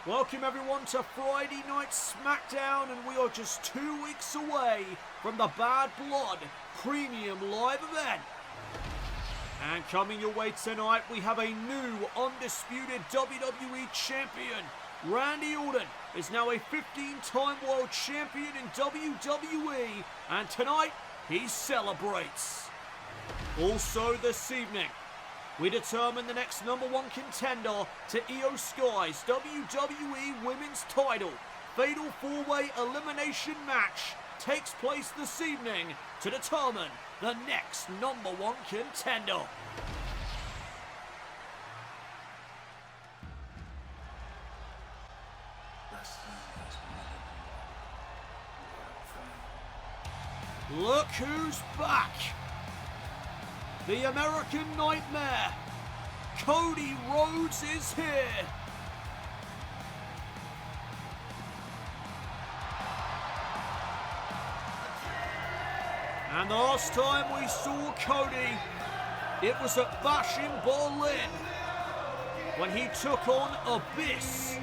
Welcome everyone to Friday Night SmackDown, and we are just 2 weeks away from the Bad Blood Premium Live event. And coming your way tonight, we have a new undisputed WWE Champion. Randy Orton is now a 15-time World Champion in WWE, and tonight he celebrates. Also this evening, we determine the next #1 contender to Iyo Sky's WWE Women's Title. Fatal 4-way elimination match takes place this evening to determine the next #1 contender. Look who's back! The American Nightmare, Cody Rhodes, is here. And the last time we saw Cody, it was at Bash in Berlin, when he took on Abyss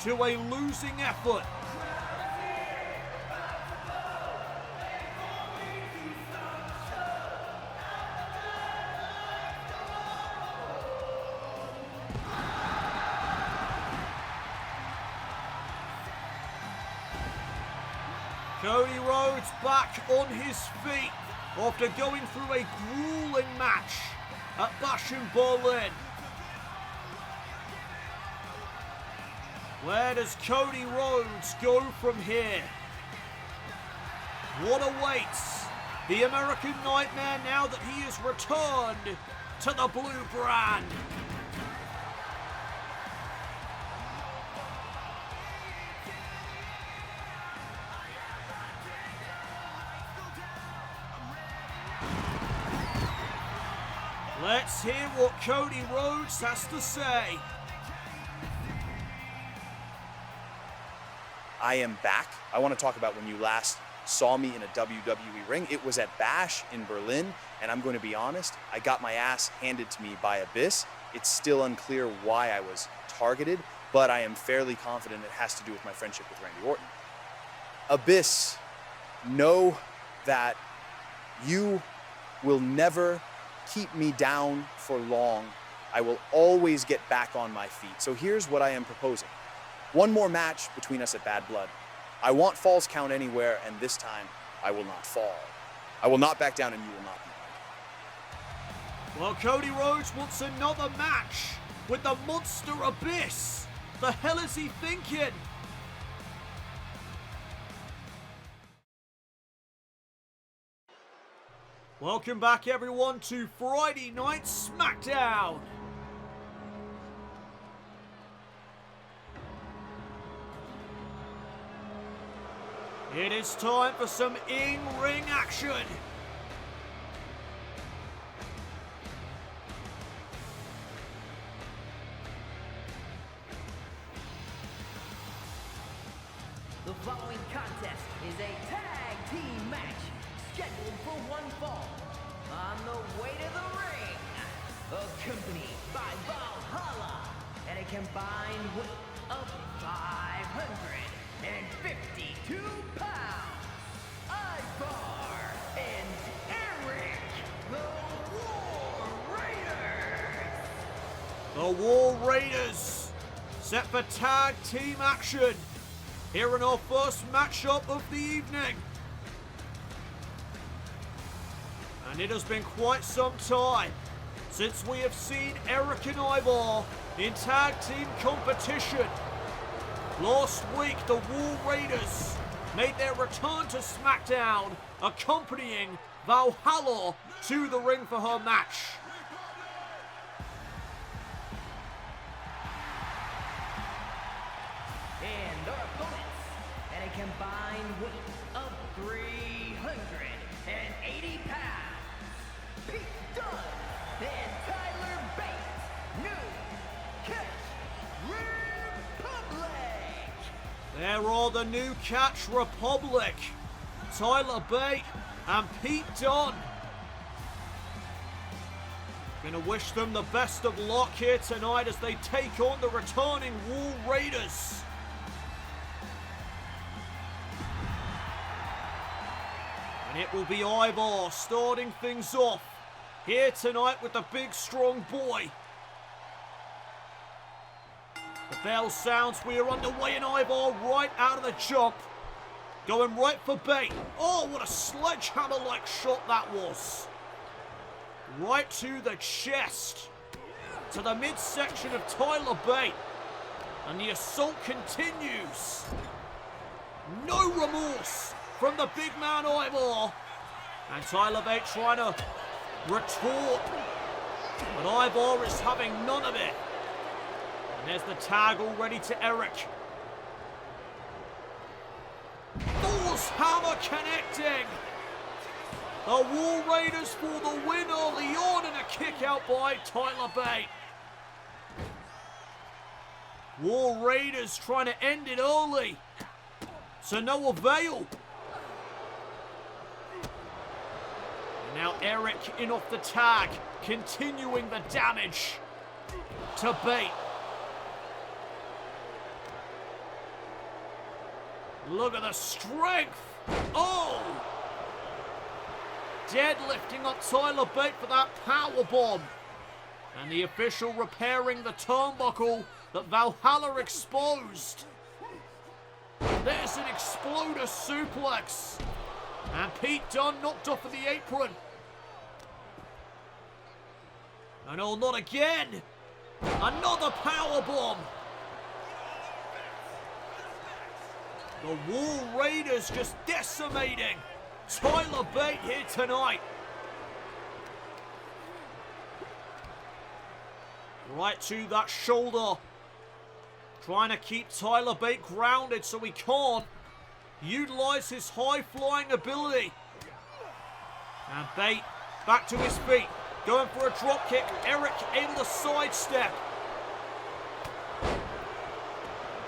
to a losing effort. Cody Rhodes back on his feet after going through a grueling match at Bash in Berlin. Where does Cody Rhodes go from here? What awaits the American Nightmare now that he has returned to the blue brand? Let's hear what Cody Rhodes has to say. I am back. I want to talk about when you last saw me in a WWE ring. It was at Bash in Berlin, and I'm going to be honest, I got my ass handed to me by Abyss. It's still unclear why I was targeted, but I am fairly confident it has to do with my friendship with Randy Orton. Abyss, know that you will never keep me down for long. I will always get back on my feet. So here's what I am proposing. One more match between us at Bad Blood. I want falls count anywhere, and this time I will not fall. I will not back down, and you will not be. Well, Cody Rhodes wants another match with the monster Abyss. The hell is he thinking? Welcome back everyone to Friday Night SmackDown. It is time for some in-ring action. The following contest is a tag team match scheduled for one fall. On the way to the ring, accompanied by Valhalla and a combined weight of 552 pounds, Ivar and Eric, the War Raiders. The War Raiders set for tag team action here in our first matchup of the evening. And it has been quite some time since we have seen Eric and Ivar in tag team competition. Last week, the War Raiders made their return to SmackDown, accompanying Valhalla to the ring for her match. And their opponents at a combined weight of 380 pounds. Pete Dunne and Tyler Bates, New Catch Republic. There are the New Catch Republic, Tyler Bate and Pete Dunne. Gonna wish them the best of luck here tonight as they take on the returning Wall Raiders. And it will be Ivar starting things off here tonight with the big strong boy. The bell sounds, we are underway, and Ivar right out of the jump. Going right for bait. Oh, what a sledgehammer-like shot that was. Right to the chest. To the midsection of Tyler Bate. And the assault continues. No remorse from the big man Ivar. And Tyler Bate trying to retort. But Ivar is having none of it. And there's the tag already to Eric. Thor's hammer connecting. The Wall Raiders for the win early on, and a kick out by Tyler Bate. Wall Raiders trying to end it early. To no avail. And now Eric in off the tag, continuing the damage to Bate. Look at the strength. Oh! Deadlifting up Tyler Bate for that powerbomb. And the official repairing the turnbuckle that Valhalla exposed. There's an exploder suplex. And Pete Dunne knocked off of the apron. And no, not again. Another powerbomb. The Wall Raiders just decimating Tyler Bate here tonight. Right to that shoulder. Trying to keep Tyler Bate grounded so he can't utilize his high-flying ability. And Bate back to his feet. Going for a drop kick. Eric able to sidestep.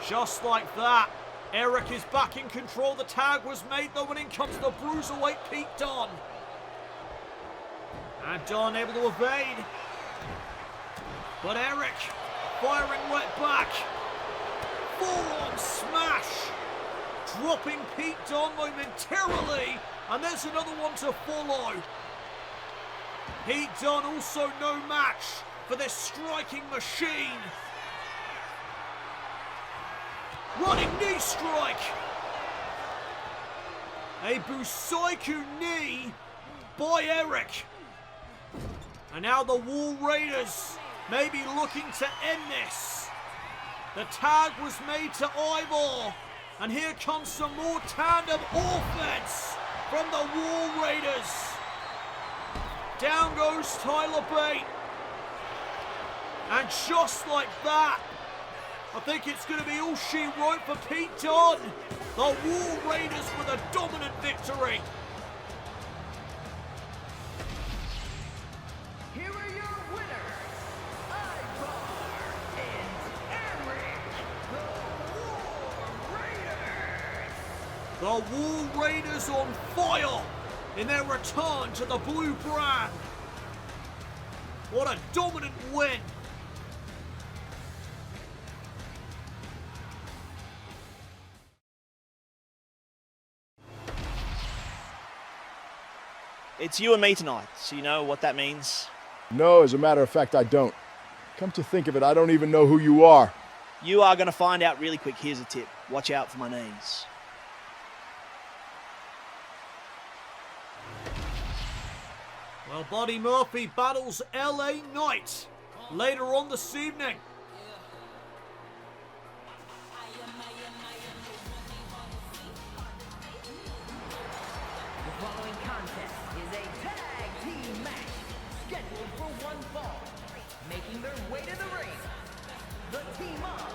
Just like that. Eric is back in control. The tag was made though, and in comes the bruiserweight Pete Dunne. And Dunne able to evade. But Eric firing right back. Forearm smash. Dropping Pete Dunne momentarily. And there's another one to follow. Pete Dunne also no match for this striking machine. Running knee strike. A Busaiku knee by Eric. And now the Wall Raiders may be looking to end this. The tag was made to Ivar. And here comes some more tandem offense from the Wall Raiders. Down goes Tyler Bate. And just like that, I think it's going to be all she wrote for Pete Dunne. The Wall Raiders with a dominant victory. Here are your winners, Ivar and Eric, the Wall Raiders. The Wall Raiders on fire in their return to the blue brand. What a dominant win. It's you and me tonight, so you know what that means? No, as a matter of fact, I don't. Come to think of it, I don't even know who you are. You are going to find out really quick. Here's a tip. Watch out for my knees. Well, Buddy Murphy battles LA Knight later on this evening. The following contest is a tag team match scheduled for one fall. Making their way to the ring, the team of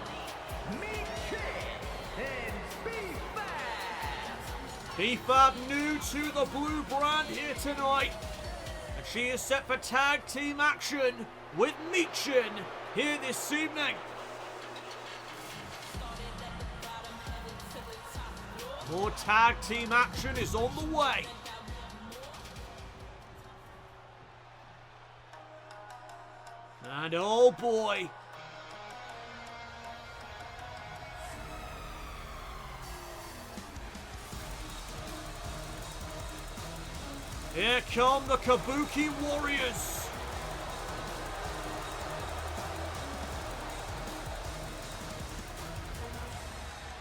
Mitchin and B-Fab. B-Fab new to the blue brand here tonight. And she is set for tag team action with Mitchin here this evening. More tag team action is on the way. And oh boy. Here come the Kabuki Warriors.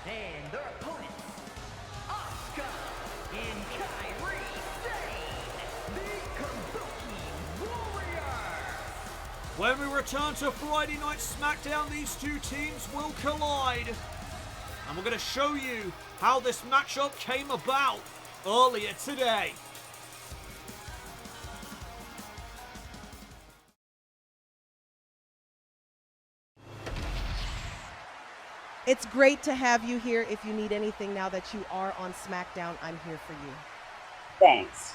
And their opponents, Asuka and Kairi Sane, the Kabuki Warriors. When we return to Friday Night SmackDown, these two teams will collide. And we're going to show you how this matchup came about earlier today. It's great to have you here. If you need anything now that you are on SmackDown, I'm here for you. Thanks.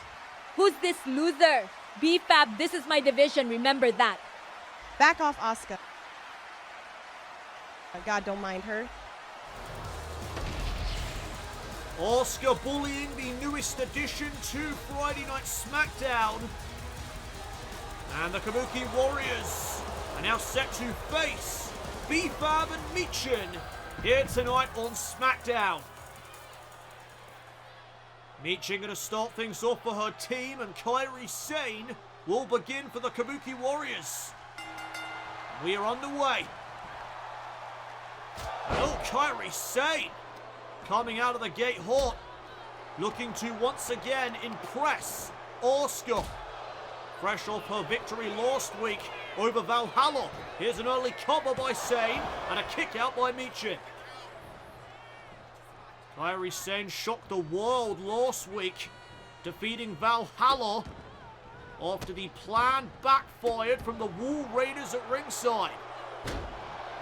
Who's this loser? B-Fab, this is my division, remember that. Back off, Asuka. God, don't mind her. Asuka bullying the newest addition to Friday Night SmackDown. And the Kabuki Warriors are now set to face B-Fab and Michin here tonight on SmackDown. Michin going to start things off for her team, and Kairi Sane will begin for the Kabuki Warriors. We are underway. Oh, Kairi Sane coming out of the gate hot, looking to once again impress Asuka. Fresh off her victory last week over Valhalla. Here's an early cover by Sane and a kick out by Michin. Kairi Sane shocked the world last week, defeating Valhalla after the plan backfired from the Wall Raiders at ringside.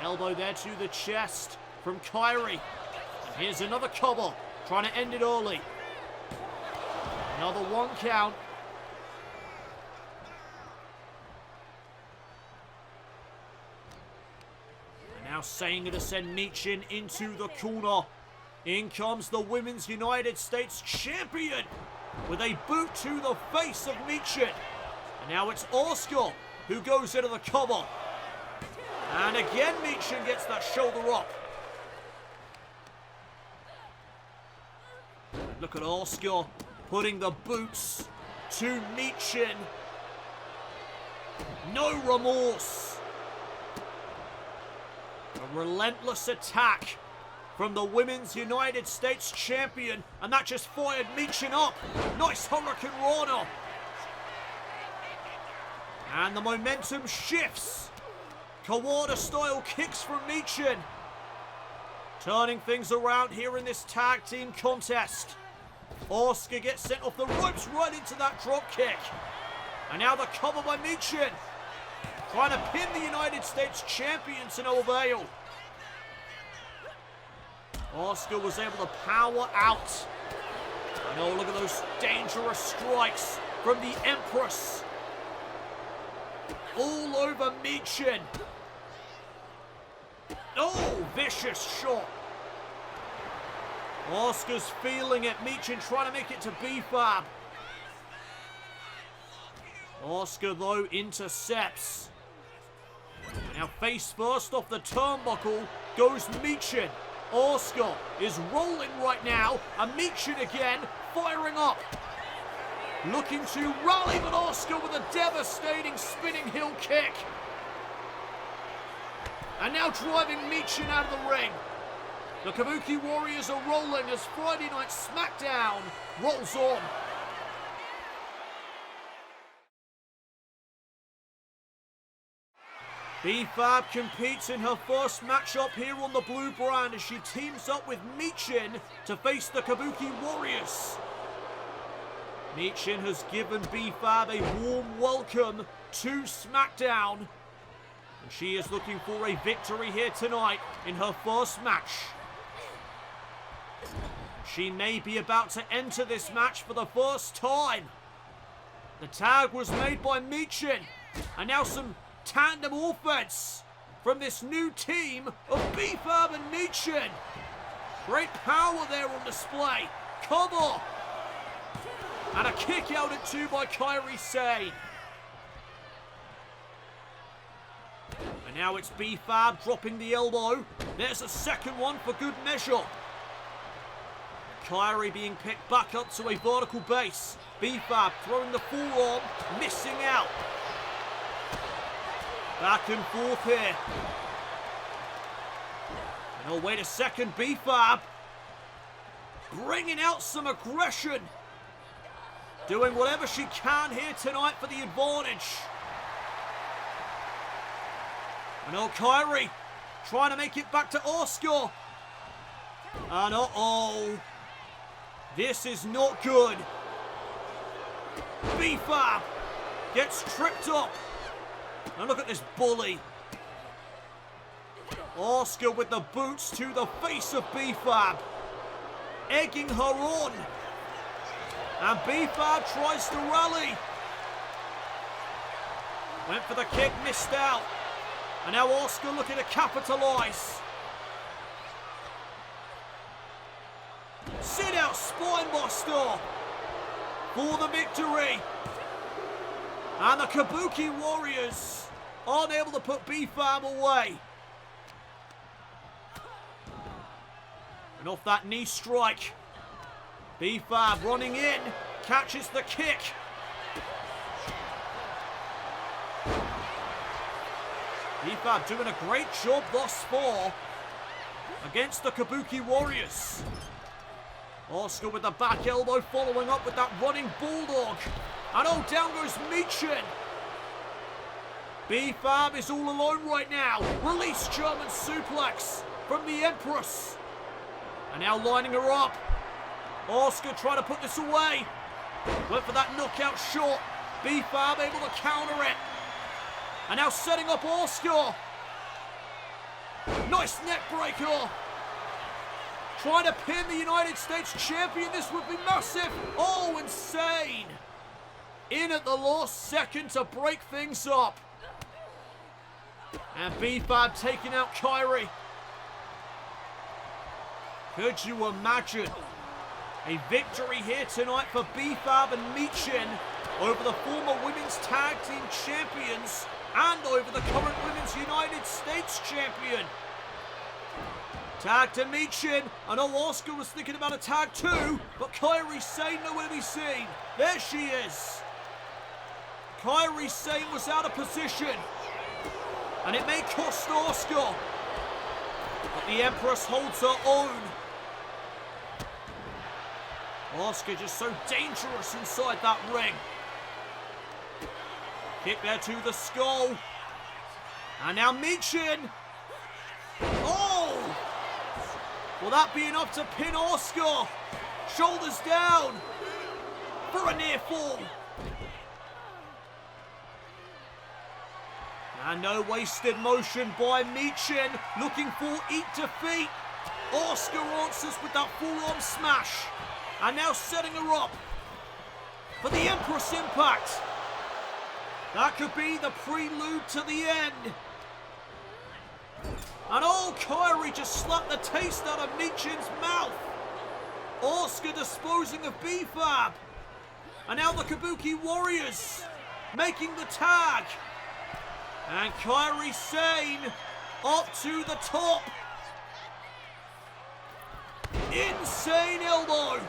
Elbow there to the chest from Kairi. And here's another cover, trying to end it early. Another 1 count. And now Sane going to send Michin into the corner. In comes the Women's United States Champion with a boot to the face of Michin. And now it's Asuka who goes into the cover. And again Michin gets that shoulder up. Look at Asuka putting the boots to Michin. No remorse. A relentless attack from the Women's United States Champion, and that just fired Michin up. Nice Hurricane Rana. And the momentum shifts. Kawada-style kicks from Michin. Turning things around here in this tag team contest. Asuka gets sent off the ropes right into that drop kick. And now the cover by Michin. Trying to pin the United States Champion to no avail. Asuka was able to power out. And oh, look at those dangerous strikes from the Empress. All over Michin. Oh, vicious shot. Asuka's feeling it. Michin trying to make it to B-Fab. Asuka, though, intercepts. Now face first off the turnbuckle goes Michin. Asuka is rolling right now, and Michin again firing up. Looking to rally, but Asuka with a devastating spinning heel kick. And now driving Michin out of the ring. The Kabuki Warriors are rolling as Friday Night SmackDown rolls on. B-Fab competes in her first matchup here on the blue brand as she teams up with Michin to face the Kabuki Warriors. Michin has given B-Fab a warm welcome to SmackDown. And she is looking for a victory here tonight in her first match. She may be about to enter this match for the first time. The tag was made by Michin, and now some tandem offense from this new team of B-Fab and Michin. Great power there on display. Cover. And a kick out at 2 by Kairi Sane. Now it's B-Fab dropping the elbow. There's a second one for good measure. Kairi being picked back up to a vertical base. B-Fab throwing the forearm, missing out. Back and forth here. And oh, wait a second, B-Fab bringing out some aggression. Doing whatever she can here tonight for the advantage. And oh, Kairi trying to make it back to Asuka. And uh-oh. This is not good. B-Fab gets tripped up. And look at this bully. Asuka with the boots to the face of B-Fab. Egging her on. And B-Fab tries to rally. Went for the kick, missed out. And now Asuka looking to capitalise. Sit out spinebuster for the victory. And the Kabuki Warriors aren't able to put B-Fab away. And off that knee strike, B-Fab running in, catches the kick. B-Fab doing a great job thus far against the Kabuki Warriors. Asuka with the back elbow following up with that running bulldog. And oh, down goes Michin. B-Fab is all alone right now. Release German suplex from the Empress. And now lining her up. Asuka trying to put this away. Went for that knockout shot. B-Fab able to counter it. And now setting up Asuka. Nice neck breaker. Trying to pin the United States champion. This would be massive. Oh, insane. In at the last second to break things up. And B-Fab taking out Kairi. Could you imagine a victory here tonight for B-Fab and Michin over the former women's tag team champions and over the current women's United States champion? Tag to Michin. I know Asuka was thinking about a tag too, but Kairi Sane nowhere to be seen. There she is. Kairi Sane was out of position, and it may cost Asuka, but the Empress holds her own. Asuka just so dangerous inside that ring. Kick there to the skull. And now Michin. Oh! Will that be enough to pin Asuka? Shoulders down for a near fall. And no wasted motion by Michin, looking for eat defeat. Asuka answers with that full-on smash. And now setting her up for the Empress Impact. That could be the prelude to the end. And oh, Kairi just slapped the taste out of Michin's mouth. Asuka disposing of B-Fab. And now the Kabuki Warriors making the tag. And Kairi Sane up to the top. Insane elbow.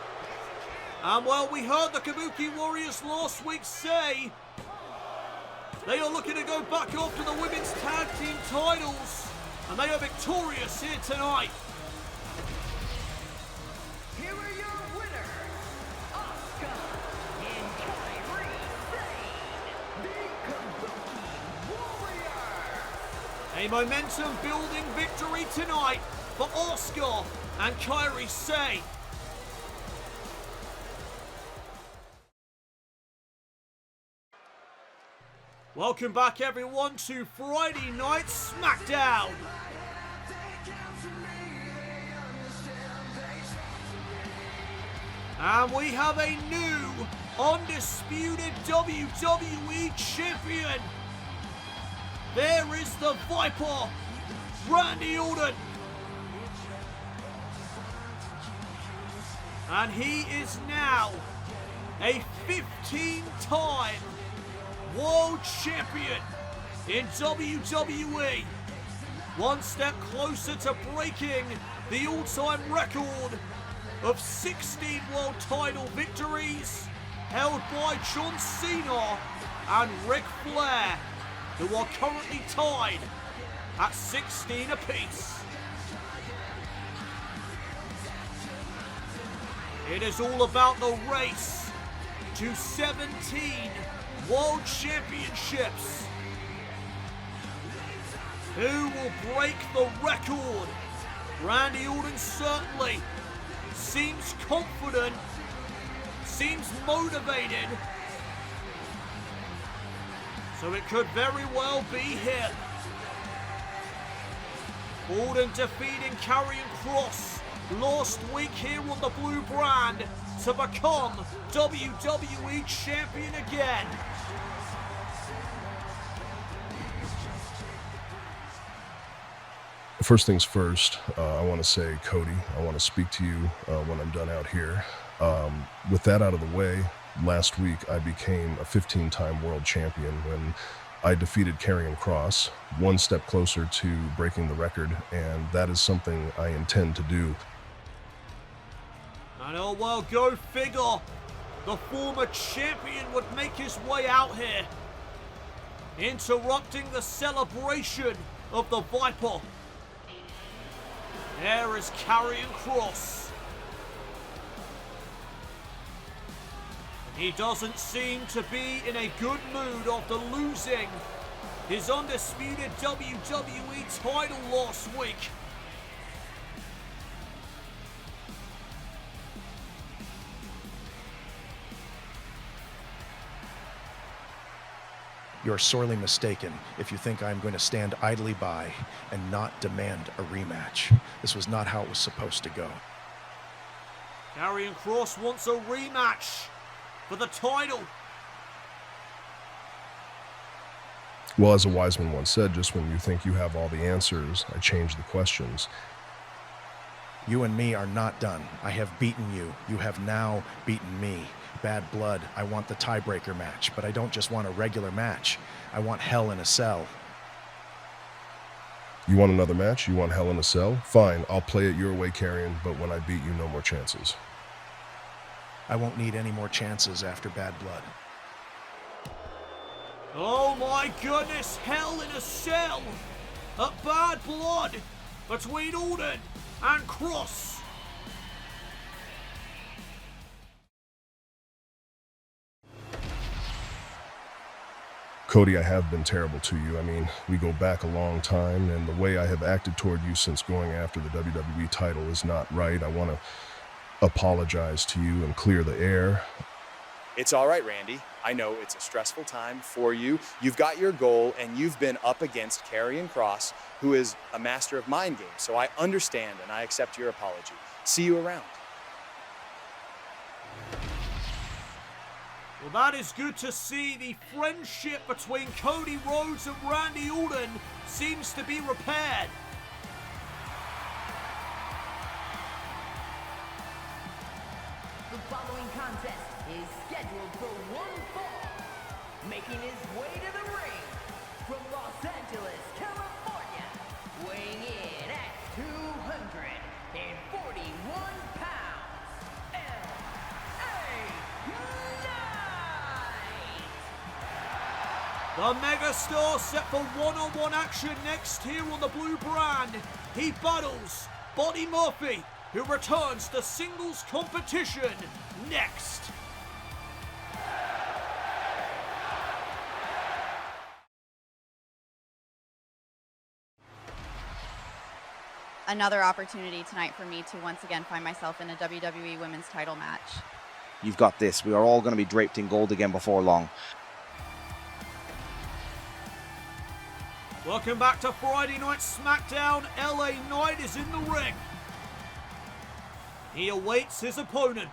And well, we heard the Kabuki Warriors last week say they are looking to go back after the women's tag team titles. And they are victorious here tonight. Here are your winners, Asuka and Kairi Sane, the Kabuki Warriors. A momentum-building victory tonight for Asuka and Kairi Sane. Welcome back, everyone, to Friday Night SmackDown. And we have a new, undisputed WWE Champion. There is the Viper, Randy Orton. And he is now a 15-time World Champion in WWE. one step closer to breaking the all-time record of 16 world title victories held by John Cena and Ric Flair, who are currently tied at 16 apiece. It is all about the race to 17 world championships. Who will break the record? Randy Orton certainly seems confident, seems motivated. So it could very well be him. Orton defeating Karrion Kross last week here on the blue brand to become WWE champion again. First things first, I want to say, Cody, I want to speak to you when I'm done out here. With that out of the way, last week I became a 15-time world champion when I defeated Karrion Kross, one step closer to breaking the record, and that is something I intend to do. And oh well, go figure. The former champion would make his way out here, interrupting the celebration of the Viper. There is Karrion Kross. He doesn't seem to be in a good mood after losing his undisputed WWE title last week. You're sorely mistaken if you think I'm going to stand idly by and not demand a rematch. This was not how it was supposed to go. Karrion Kross wants a rematch for the title. Well, as a wise man once said, just when you think you have all the answers, I change the questions. You and me are not done. I have beaten you. You have now beaten me. Bad blood. I want the tiebreaker match, but I don't just want a regular match. I want Hell in a Cell. You want another match? You want Hell in a Cell? Fine, I'll play it your way, Karrion, but when I beat you, no more chances. I won't need any more chances after Bad Blood. Oh my goodness, Hell in a Cell! A Bad Blood between Orton and Kross. Cody, I have been terrible to you. I mean, we go back a long time, and the way I have acted toward you since going after the WWE title is not right. I want to apologize to you and clear the air. It's all right, Randy. I know it's a stressful time for you. You've got your goal, and you've been up against Karrion Kross, who is a master of mind games. So I understand, and I accept your apology. See you around. Well, that is good to see. The friendship between Cody Rhodes and Randy Orton seems to be repaired. The following contest is scheduled for one fall. Making his way to the ring from Los Angeles, California, weighing in at 241 pounds, The megastar set for one-on-one action next here on the blue brand. He battles Buddy Murphy, who returns to singles competition next. Another opportunity tonight for me to once again find myself in a WWE Women's Title match. You've got this. We are all going to be draped in gold again before long. Welcome back to Friday Night SmackDown. LA Knight is in the ring. He awaits his opponent.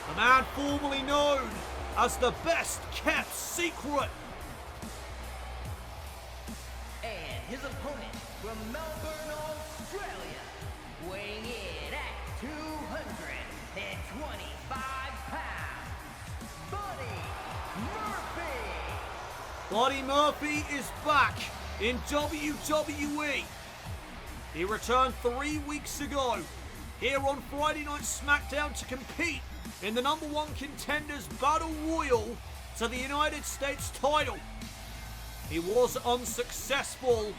The man formerly known as the best kept secret. and his opponent from Melbourne, Australia, weighing in at Buddy Murphy is back in WWE. He returned 3 weeks ago here on Friday Night SmackDown to compete in the #1 Contenders Battle Royal to the United States title. He was unsuccessful,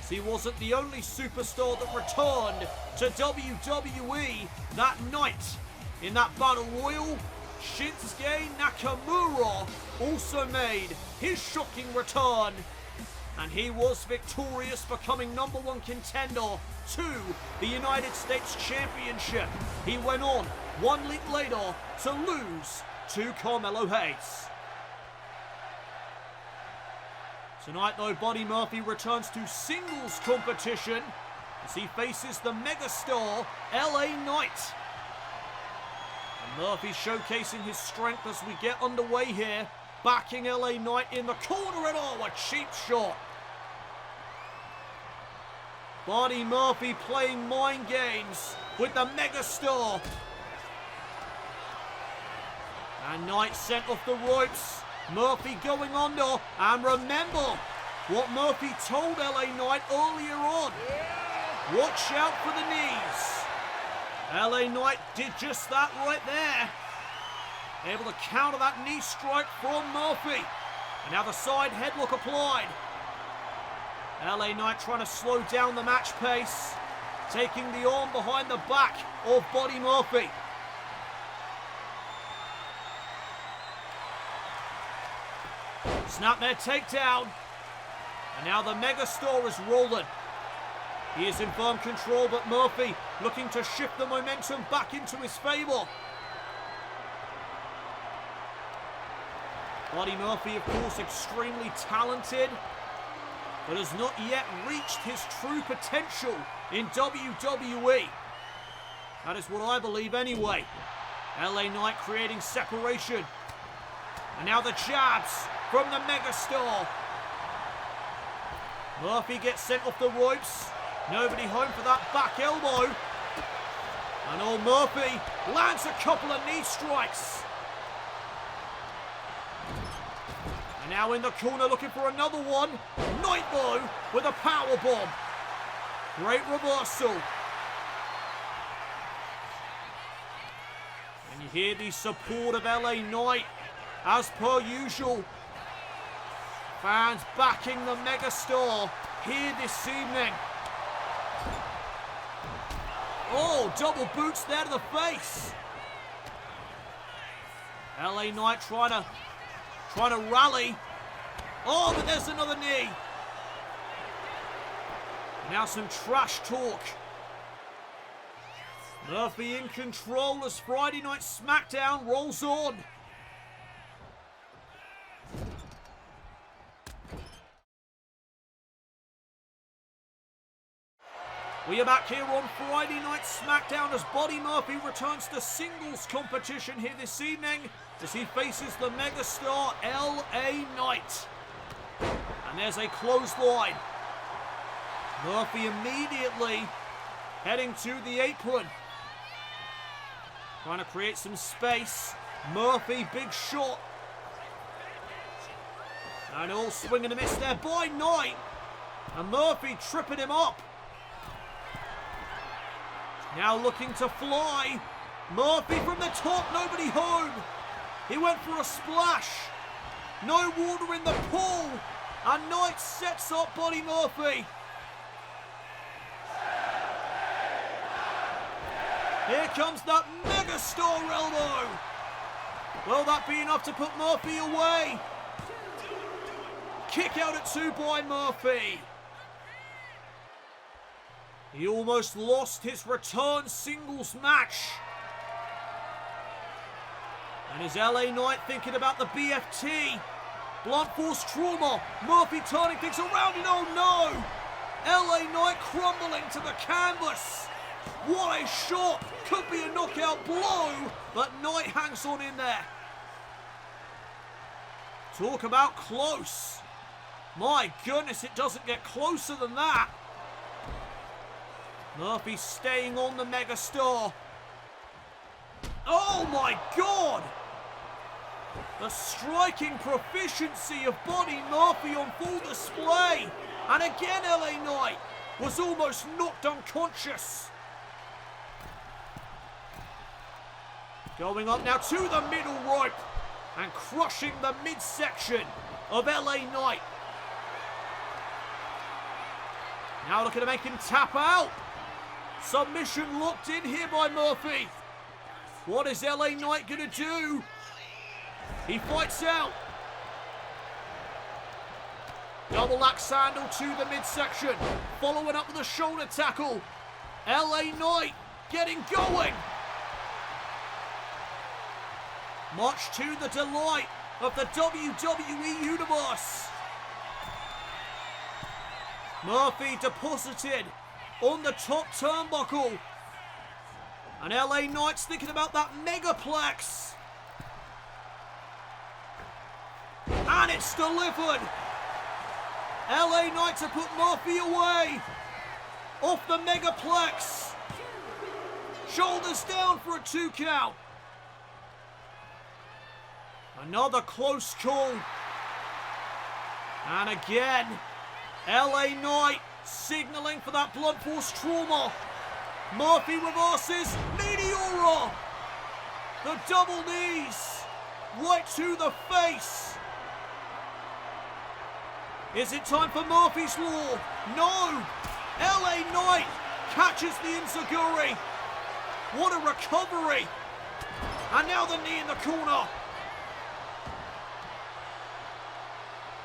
as he wasn't the only superstar that returned to WWE that night. In that Battle Royal, Shinsuke Nakamura also made his shocking return, and he was victorious, becoming #1 contender to the United States Championship. He went on 1 week later to lose to Carmelo Hayes. Tonight though, Buddy Murphy returns to singles competition as he faces the megastar LA Knight. And Murphy showcasing his strength as we get underway here, backing LA Knight in the corner, and oh, a cheap shot. Buddy Murphy playing mind games with the megastar. And Knight sent off the ropes. Murphy going under. And remember what Murphy told LA Knight earlier on. Watch out for the knees. LA Knight did just that right there. Able to counter that knee strike from Murphy. And now the side headlock applied. LA Knight trying to slow down the match pace, taking the arm behind the back of Buddy Murphy. Snapmare takedown. And now the megastar is rolling. He is in firm control, but Murphy looking to shift the momentum back into his favour. Buddy Murphy, of course, extremely talented, but has not yet reached his true potential in WWE. That is what I believe anyway. LA Knight creating separation. And now the jabs from the megastar. Murphy gets sent off the ropes. Nobody home for that back elbow. And old Murphy lands a couple of knee strikes. And now in the corner looking for another one. Knight though with a power bomb. Great reversal. And you hear the support of LA Knight as per usual. Fans backing the megastar here this evening. Oh, double boots there to the face. LA Knight trying to rally. Oh, but there's another knee. Now some trash talk. Murphy in control as Friday Night SmackDown rolls on. We are back here on Friday Night SmackDown as Buddy Murphy returns to singles competition here this evening as he faces the megastar LA Knight. And there's a clothesline. Murphy immediately heading to the apron. Trying to create some space. Murphy, big shot. And all swing and a miss there by Knight. And Murphy tripping him up. Now looking to fly. Murphy from the top, nobody home. He went for a splash. No water in the pool. And Knight sets up Buddy Murphy. Here comes that megastar elbow. Will that be enough to put Murphy away? Kick out at 2 by Murphy. He almost lost his return singles match. And is LA Knight thinking about the BFT? Blunt force trauma. Murphy turning things around and oh no! LA Knight crumbling to the canvas. What a shot! Could be a knockout blow, but Knight hangs on in there. Talk about close. My goodness, it doesn't get closer than that. Murphy staying on the megastar. Oh my God! The striking proficiency of Buddy Murphy on full display. And again, LA Knight was almost knocked unconscious. Going up now to the middle rope and crushing the midsection of LA Knight. Now looking to make him tap out. Submission locked in here by Murphy. What is LA Knight going to do? He fights out. Double axe handle to the midsection. Following up with a shoulder tackle. LA Knight getting going. Much to the delight of the WWE Universe. Murphy deposited on the top turnbuckle. And LA Knight's thinking about that megaplex. And it's delivered. LA Knight to put Murphy away. Off the megaplex. Shoulders down for a 2 count. Another close call. And again, LA Knight signaling for that blunt force trauma. Murphy reverses. Meteora. The double knees. Right to the face. Is it time for Murphy's Law? No. LA Knight catches the enziguri. What a recovery. And now the knee in the corner.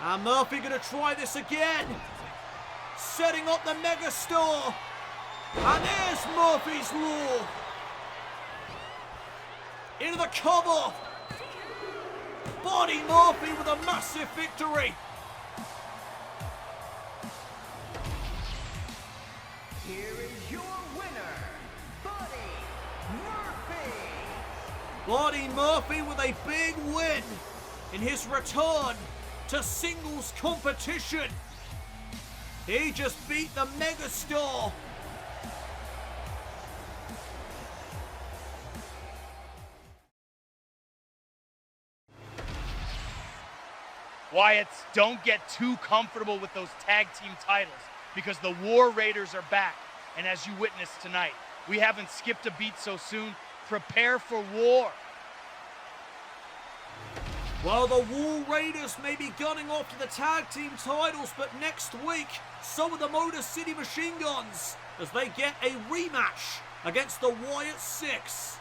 And Murphy going to try this again. Setting up the megastar. And there's Murphy's Law. Into the cover. Buddy Murphy with a massive victory. Here is your winner, Buddy Murphy. Buddy Murphy with a big win in his return to singles competition. He just beat the megastar. Wyatts, don't get too comfortable with those tag team titles because the War Raiders are back. And as you witnessed tonight, we haven't skipped a beat so soon. Prepare for war. Well, the War Raiders may be gunning off to the tag team titles, but next week, so are the Motor City Machine Guns as they get a rematch against the Wyatt Six.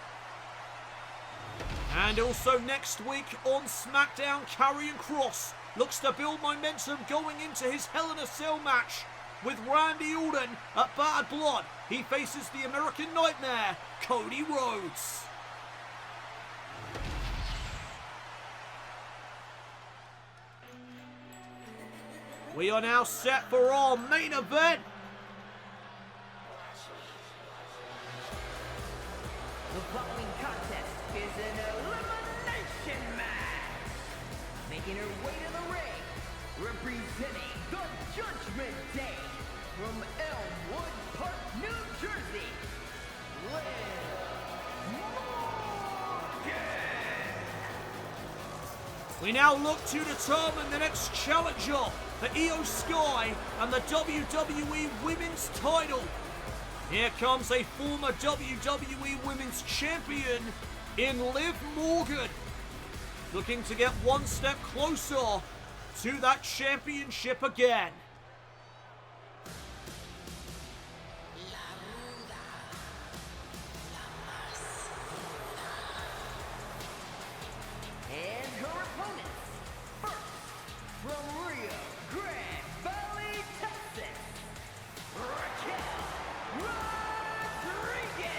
And also next week on SmackDown, Karrion Kross looks to build momentum going into his Hell in a Cell match with Randy Orton at Bad Blood. He faces the American Nightmare, Cody Rhodes. We are now set for our main event. The following contest is an elimination match. Making her way to the ring, representing the Judgment Day from Elmwood Park, New Jersey, Liv Morgan. We now look to determine the next challenger for Iyo Sky and the WWE Women's Title. Here comes a former WWE Women's Champion in Liv Morgan, looking to get one step closer to that championship again. And her opponents, first from Rio Grande Valley, Texas, Raquel Rodriguez.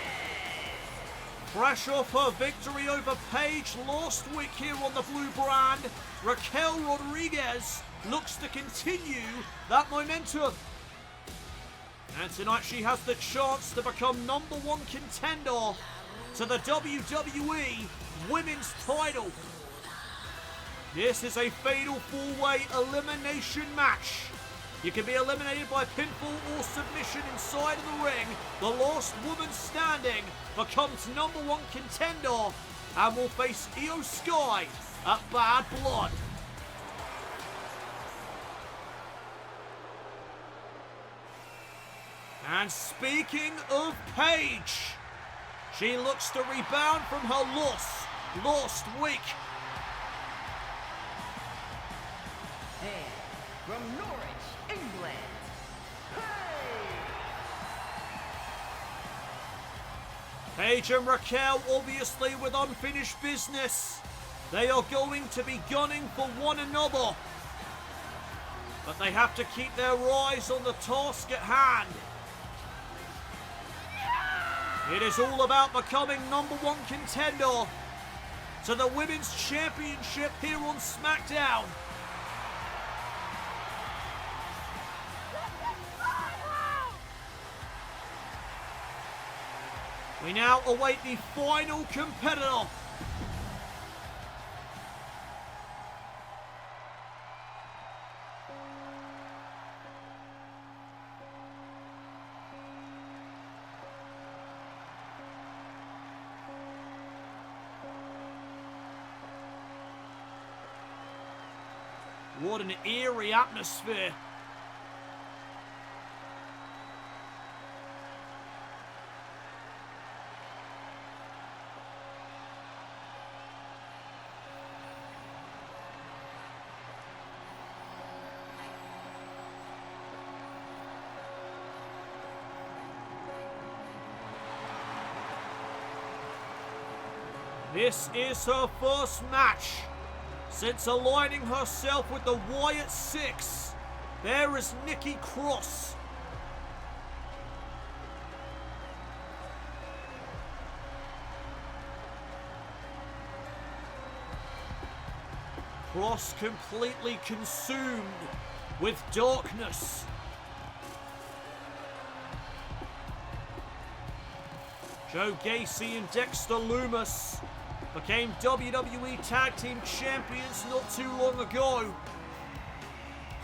Fresh off her victory over Paige last week here on the Blue Brand, Raquel Rodriguez looks to continue that momentum. And tonight she has the chance to become #1 contender to the WWE Women's Title. This is a fatal 4-way elimination match. You can be eliminated by pinfall or submission inside of the ring. The last woman standing becomes #1 contender and will face Iyo Sky at Bad Blood. And speaking of Paige, she looks to rebound from her loss last week. And from Norwich, England, Paige and Raquel obviously with unfinished business. They are going to be gunning for one another. But they have to keep their eyes on the task at hand. It is all about becoming #1 contender to the Women's Championship here on SmackDown. We now await the final competitor. What an eerie atmosphere. This is her first match since aligning herself with the Wyatt Six. There is Nikki Cross. Cross completely consumed with darkness. Joe Gacy and Dexter Lumis became WWE Tag Team Champions not too long ago.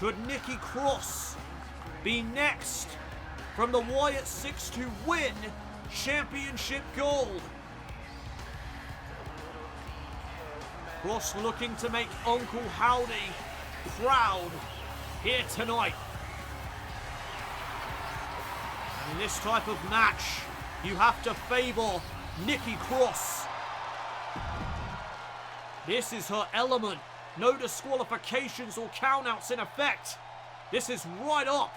Could Nikki Cross be next from the Wyatt Six to win championship gold? Cross looking to make Uncle Howdy proud here tonight. And in this type of match, you have to favor Nikki Cross. This is her element. No disqualifications or countouts in effect. This is right up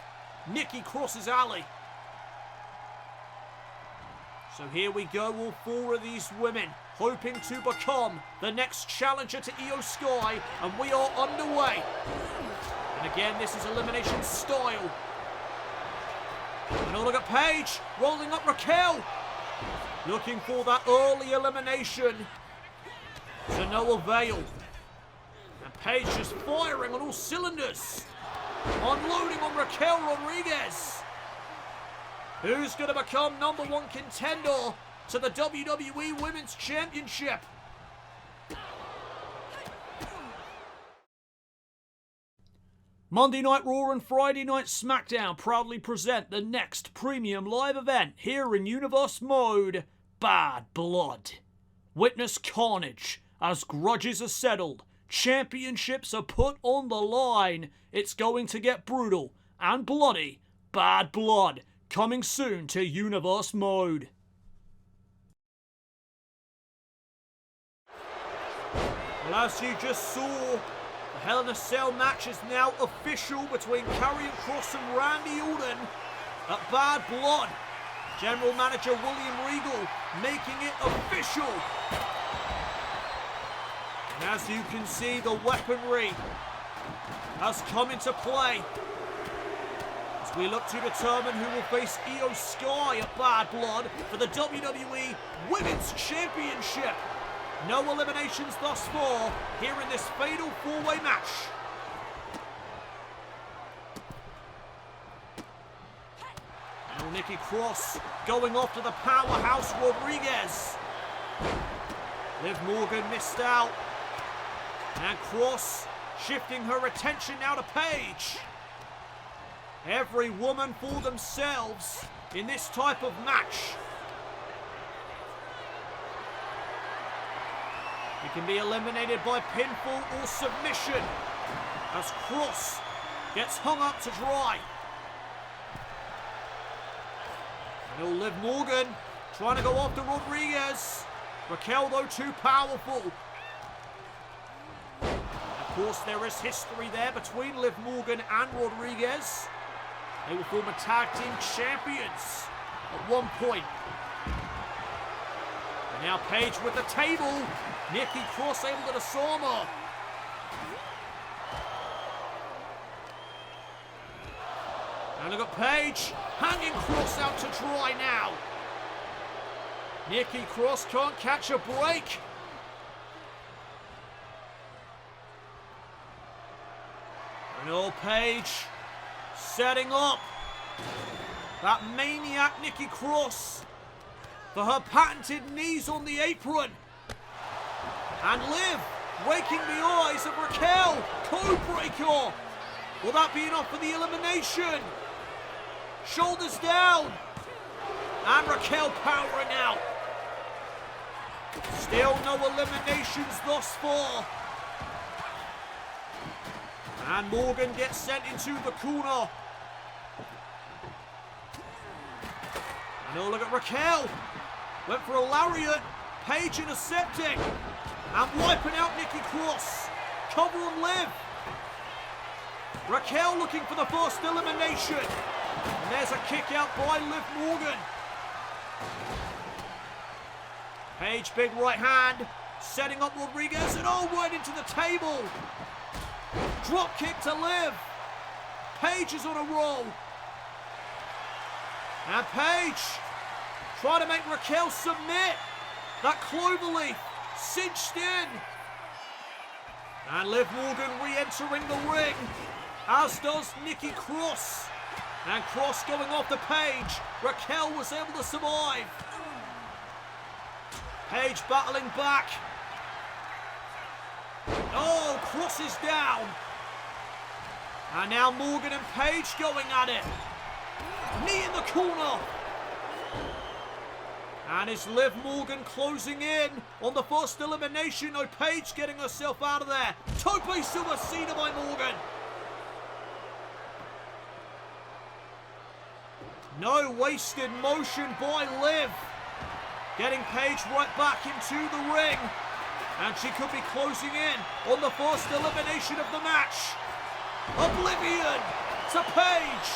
Nikki Cross's alley. So here we go, all four of these women hoping to become the next challenger to Iyo Sky, and we are underway. And again, this is elimination style. And look at Paige rolling up Raquel, looking for that early elimination. To no avail. And Paige just firing on all cylinders. Unloading on Raquel Rodriguez. Who's going to become #1 contender to the WWE Women's Championship? Monday Night Raw and Friday Night SmackDown proudly present the next premium live event here in Universe Mode, Bad Blood. Witness carnage as grudges are settled, championships are put on the line. It's going to get brutal and bloody. Bad Blood, coming soon to Universe Mode. Well, as you just saw, the Hell in a Cell match is now official between Karrion Kross and Randy Orton at Bad Blood. General Manager William Regal making it official. And as you can see, the weaponry has come into play as we look to determine who will face Iyo Sky at Bad Blood for the WWE Women's Championship. No eliminations thus far here in this fatal four-way match. And Nikki Cross going after the powerhouse Rodriguez. Liv Morgan missed out. And Cross shifting her attention now to Paige. Every woman for themselves in this type of match. He can be eliminated by pinfall or submission as Kross gets hung up to dry. And now Liv Morgan trying to go after Rodriguez. Raquel, though, too powerful. Of course, there is history there between Liv Morgan and Rodriguez. They will form a tag team champions at one point. And now Paige with the table. Nikki Cross able to disarm her. And look at Paige hanging Kross out to dry now. Nikki Cross can't catch a break. And now Paige setting up that maniac Nikki Cross for her patented knees on the apron. And Liv raking the eyes of Raquel. Codebreaker. Will that be enough for the elimination? Shoulders down. And Raquel powering out. Still no eliminations thus far. And Morgan gets sent into the corner. And oh, look at Raquel. Went for a lariat. Paige intercepting. And wiping out Nikki Cross. Cover on Liv. Raquel looking for the first elimination. And there's a kick out by Liv Morgan. Paige, big right hand. Setting up Rodriguez. And oh, right into the table. Drop kick to Liv. Paige is on a roll. And Paige trying to make Raquel submit. That cloverleaf cinched in. And Liv Morgan re-entering the ring, as does Nikki Cross. And Kross going off the Paige. Raquel was able to survive. Paige battling back. Oh, Kross is down. And now Morgan and Paige going at it. Knee in the corner. And is Liv Morgan closing in on the first elimination? No, Paige getting herself out of there. Tope Suicida by Morgan. No wasted motion by Liv. Getting Paige right back into the ring. And she could be closing in on the first elimination of the match. Oblivion to Paige.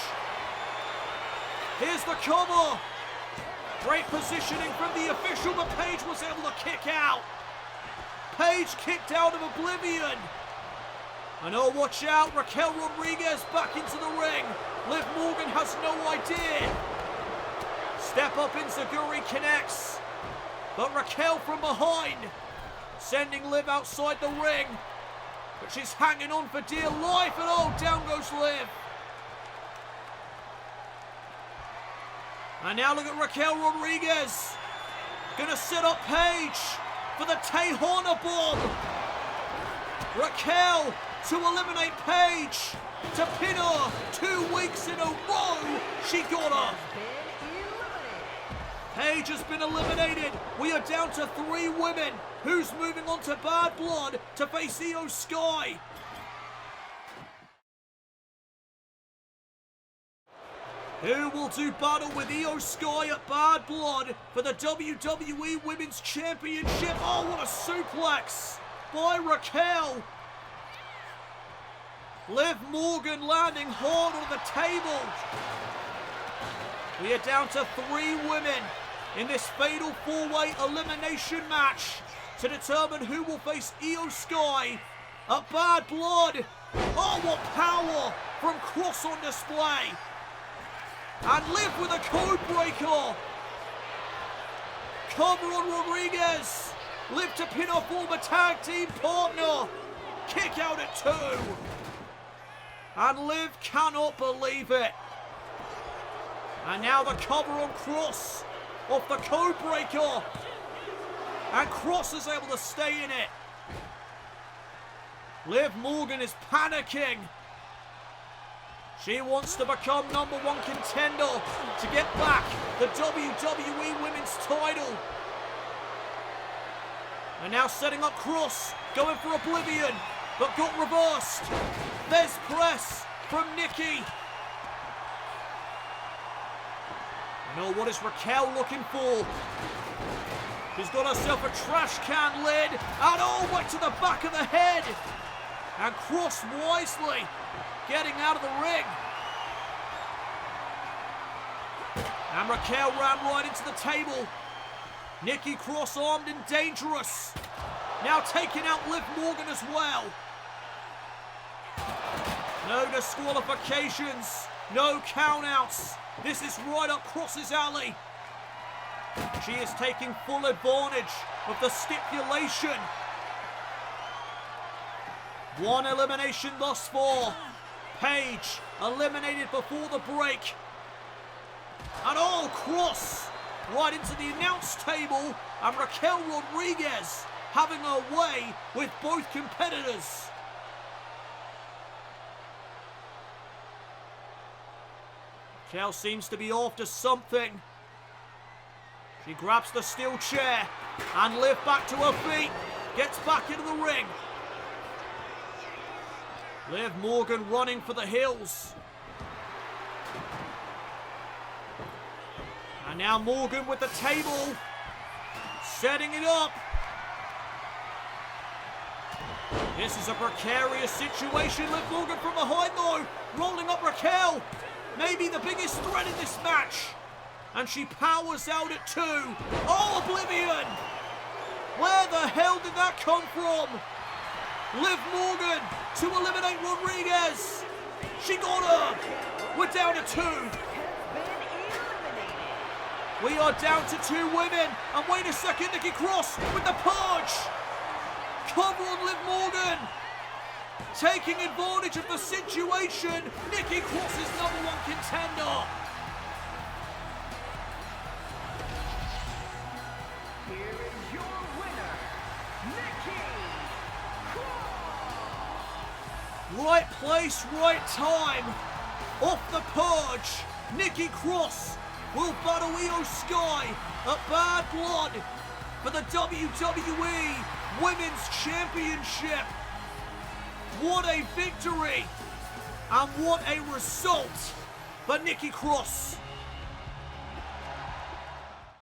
Here's the cover. Great positioning from the official, but Paige was able to kick out. Paige kicked out of Oblivion. And oh, watch out, Raquel Rodriguez back into the ring. Liv Morgan has no idea. Step up Enziguri connects. But Raquel from behind, sending Liv outside the ring. But she's hanging on for dear life, and oh, down goes Liv. And now look at Raquel Rodriguez. Gonna set up Paige for the Tejana bomb. Raquel to eliminate Paige, to pin her 2 weeks in a row. She got her. Paige has been eliminated. We are down to 3 women. Who's moving on to Bad Blood to face Iyo Sky? Who will do battle with Iyo Sky at Bad Blood for the WWE Women's Championship? Oh, what a suplex by Raquel. Liv Morgan landing hard on the table. We are down to 3 women in this fatal 4-way elimination match to determine who will face Iyo Sky at Bad Blood. Oh, what power from Kross on display. And Liv with a code breaker. Cover on Rodriguez. Liv to pin her former tag team partner. Kick out at 2. And Liv cannot believe it. And now the cover on Kross off the code breaker. And Kross is able to stay in it. Liv Morgan is panicking. She wants to become #1 contender to get back the WWE Women's Title. And now setting up Kross, going for Oblivion, but got reversed. There's press from Nikki. Now what is Raquel looking for? She's got herself a trash can lid, and oh, right to the back of the head. And Kross wisely getting out of the ring. And Raquel ran right into the table. Nikki Cross armed and dangerous. Now taking out Liv Morgan as well. No disqualifications, no countouts. This is right up Kross's alley. She is taking full advantage of the stipulation. One elimination thus far. Paige eliminated before the break. And oh, Kross right into the announce table, and Raquel Rodriguez having her way with both competitors. Raquel seems to be after something. She grabs the steel chair and Liv back to her feet, gets back into the ring. Liv Morgan running for the hills. And now Morgan with the table, setting it up. This is a precarious situation. Liv Morgan from behind though, rolling up Raquel. Maybe the biggest threat in this match. And she powers out at 2. Oh, Oblivion! Where the hell did that come from? Liv Morgan to eliminate Rodriguez. She got her. We're down to 2. We are down to 2 women. And wait a second, Nikki Cross with the punch. Cover on Liv Morgan. Taking advantage of the situation. Nikki Cross is #1 contender. Here is your winner, Nikki Cross. Right place, right time. Off the purge, Nikki Cross will battle Iyo Sky at Bad Blood for the WWE Women's Championship. What a victory and what a result for Nikki Cross.